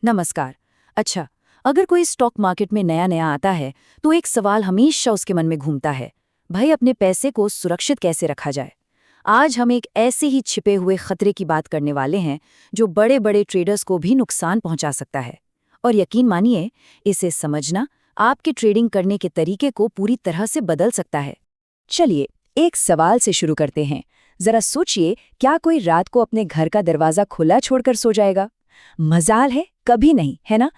नमस्कार। अच्छा, अगर कोई स्टॉक मार्केट में नया नया आता है तो एक सवाल हमेशा उसके मन में घूमता है, भाई अपने पैसे को सुरक्षित कैसे रखा जाए। आज हम एक ऐसे ही छिपे हुए खतरे की बात करने वाले हैं जो बड़े बड़े ट्रेडर्स को भी नुकसान पहुंचा सकता है। और यकीन मानिए, इसे समझना आपके ट्रेडिंग करने के तरीके को पूरी तरह से बदल सकता है। चलिए, एक सवाल से शुरू करते हैं। जरा सोचिए, क्या कोई रात को अपने घर का दरवाजा खुला छोड़कर सो जाएगा? मजाल है? कभी नहीं, है ना?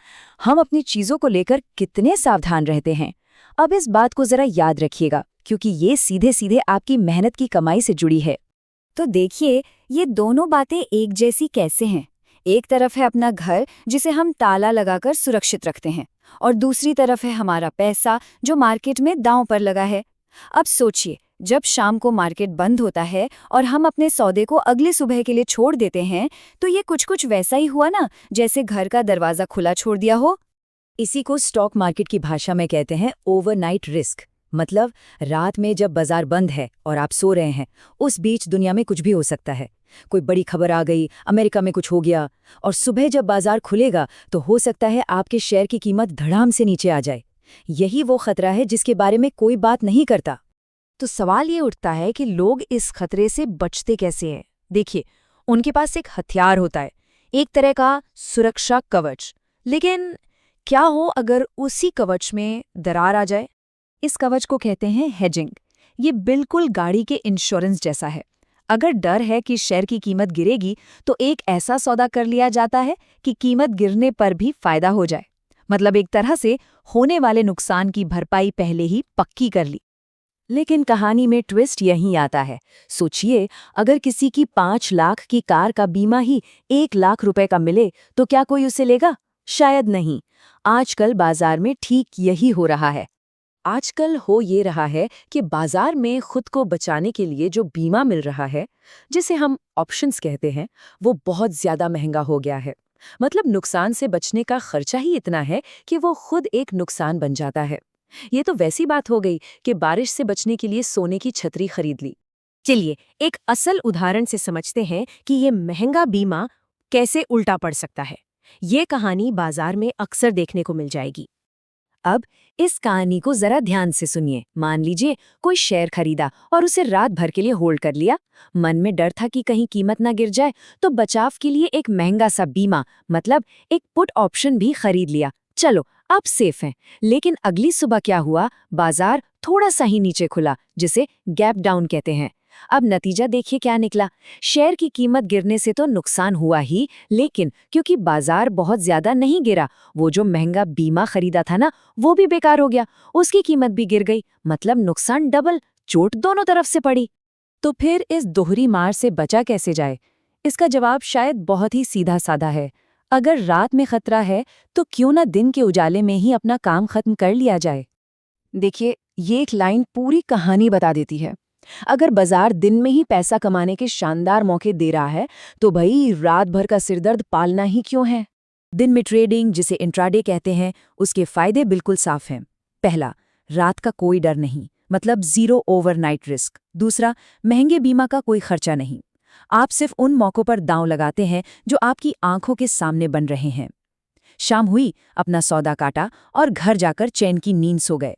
हम अपनी चीजों को लेकर कितने सावधान रहते हैं। अब इस बात को जरा याद रखिएगा, क्योंकि ये सीधे सीधे आपकी मेहनत की कमाई से जुड़ी है। तो देखिए, ये दोनों बातें एक जैसी कैसे हैं। एक तरफ है अपना घर जिसे हम ताला लगाकर सुरक्षित रखते हैं, और दूसरी तरफ है हमारा पैसा जो मार्केट में दांव पर लगा है। अब सोचिए, जब शाम को मार्केट बंद होता है और हम अपने सौदे को अगली सुबह के लिए छोड़ देते हैं, तो ये कुछ कुछ वैसा ही हुआ ना, जैसे घर का दरवाजा खुला छोड़ दिया हो। इसी को स्टॉक मार्केट की भाषा में कहते हैं ओवरनाइट रिस्क। मतलब रात में जब बाजार बंद है और आप सो रहे हैं, उस बीच दुनिया में कुछ भी हो सकता है। कोई बड़ी खबर आ गई, अमेरिका में कुछ हो गया, और सुबह जब बाजार खुलेगा तो हो सकता है आपके शेयर की कीमत धड़ाम से नीचे आ जाए। यही वो खतरा है जिसके बारे में कोई बात नहीं करता। तो सवाल ये उठता है कि लोग इस खतरे से बचते कैसे हैं। देखिए, उनके पास एक हथियार होता है, एक तरह का सुरक्षा कवच। लेकिन क्या हो अगर उसी कवच में दरार आ जाए? इस कवच को कहते हैं हेजिंग। ये बिल्कुल गाड़ी के इंश्योरेंस जैसा है। अगर डर है कि शेयर की कीमत गिरेगी, तो एक ऐसा सौदा कर लिया जाता है कि कीमत गिरने पर भी फायदा हो जाए। मतलब एक तरह से होने वाले नुकसान की भरपाई पहले ही पक्की कर ली। लेकिन कहानी में ट्विस्ट यहीं आता है। सोचिए, अगर किसी की 5 लाख की कार का बीमा ही 1 लाख रुपए का मिले, तो क्या कोई उसे लेगा? शायद नहीं। आजकल बाजार में ठीक यही हो रहा है। आजकल हो ये रहा है कि बाजार में खुद को बचाने के लिए जो बीमा मिल रहा है, जिसे हम ऑप्शंस कहते हैं, वो बहुत ज्यादा महंगा हो गया है। मतलब नुकसान से बचने का खर्चा ही इतना है कि वो खुद एक नुकसान बन जाता है। ये तो वैसी बात हो गई कि बारिश से बचने के लिए सोने की छतरी खरीद ली। चलिए, एक असल उदाहरण से समझते हैं कि ये महंगा बीमा कैसे उल्टा पड़ सकता है। ये कहानी बाजार में अक्सर देखने को मिल जाएगी। अब इस कहानी को जरा ध्यान से सुनिए। मान लीजिए कोई शेयर खरीदा और उसे रात भर के लिए होल्ड कर लिया। मन में डर था कि कहीं कीमत ना गिर जाए, तो बचाव के लिए एक महंगा सा बीमा, मतलब एक पुट ऑप्शन भी खरीद लिया। चलो, अब सेफ हैं। लेकिन अगली सुबह क्या हुआ? बाजार थोड़ा सा ही नीचे खुला, जिसे गैप डाउन कहते हैं। अब नतीजा देखिए क्या निकला। शेयर की कीमत गिरने से तो नुकसान हुआ ही, लेकिन क्योंकि बाजार बहुत ज्यादा नहीं गिरा, वो जो महंगा बीमा खरीदा था ना, वो भी बेकार हो गया। उसकी कीमत भी गिर गई। मतलब नुकसान डबल, चोट दोनों तरफ से पड़ी। तो फिर इस दोहरी मार से बचा कैसे जाए? इसका जवाब शायद बहुत ही सीधा साधा है। अगर रात में खतरा है, तो क्यों ना दिन के उजाले में ही अपना काम खत्म कर लिया जाए। देखिए, ये एक लाइन पूरी कहानी बता देती है। अगर बाजार दिन में ही पैसा कमाने के शानदार मौके दे रहा है, तो भाई रात भर का सिरदर्द पालना ही क्यों है। दिन में ट्रेडिंग, जिसे इंट्राडे कहते हैं, उसके फायदे बिल्कुल साफ हैं। पहला, रात का कोई डर नहीं, मतलब जीरो ओवरनाइट रिस्क। दूसरा, महंगे बीमा का कोई खर्चा नहीं। आप सिर्फ उन मौकों पर दांव लगाते हैं जो आपकी आंखों के सामने बन रहे हैं। शाम हुई, अपना सौदा काटा और घर जाकर चैन की नींद सो गए।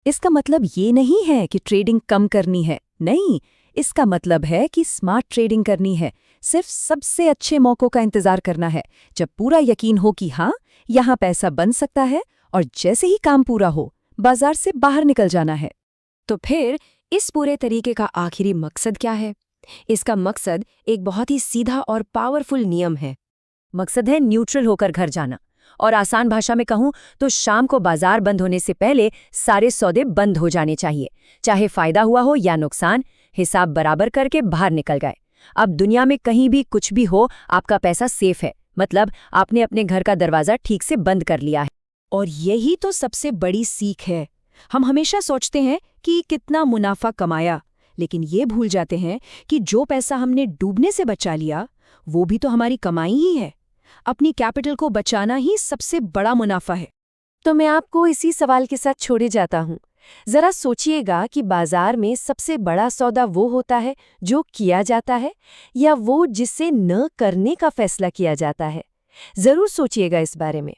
इसका मतलब ये नहीं है कि ट्रेडिंग कम करनी है, नहीं। इसका मतलब है कि स्मार्ट ट्रेडिंग करनी है। सिर्फ सबसे अच्छे मौकों का इंतजार करना है, जब पूरा यकीन हो कि हाँ, यहाँ पैसा बन सकता है, और जैसे ही काम पूरा हो, बाजार से बाहर निकल जाना है। तो फिर इस पूरे तरीके का आखिरी मकसद क्या है? इसका मकसद एक बहुत ही सीधा और पावरफुल नियम है। मकसद है न्यूट्रल होकर घर जाना। और आसान भाषा में कहूं तो शाम को बाजार बंद होने से पहले सारे सौदे बंद हो जाने चाहिए। चाहे फायदा हुआ हो या नुकसान, हिसाब बराबर करके बाहर निकल गए। अब दुनिया में कहीं भी कुछ भी हो, आपका पैसा सेफ है। मतलब आपने अपने घर का दरवाजा ठीक से बंद कर लिया है। और यही तो सबसे बड़ी सीख है। हम हमेशा सोचते हैं कि कितना मुनाफा कमाया, लेकिन ये भूल जाते हैं कि जो पैसा हमने डूबने से बचा लिया, वो भी तो हमारी कमाई ही है। अपनी कैपिटल को बचाना ही सबसे बड़ा मुनाफा है। तो मैं आपको इसी सवाल के साथ छोड़े जाता हूँ। जरा सोचिएगा कि बाजार में सबसे बड़ा सौदा वो होता है जो किया जाता है, या वो जिसे न करने का फैसला किया जाता है। जरूर सोचिएगा इस बारे में।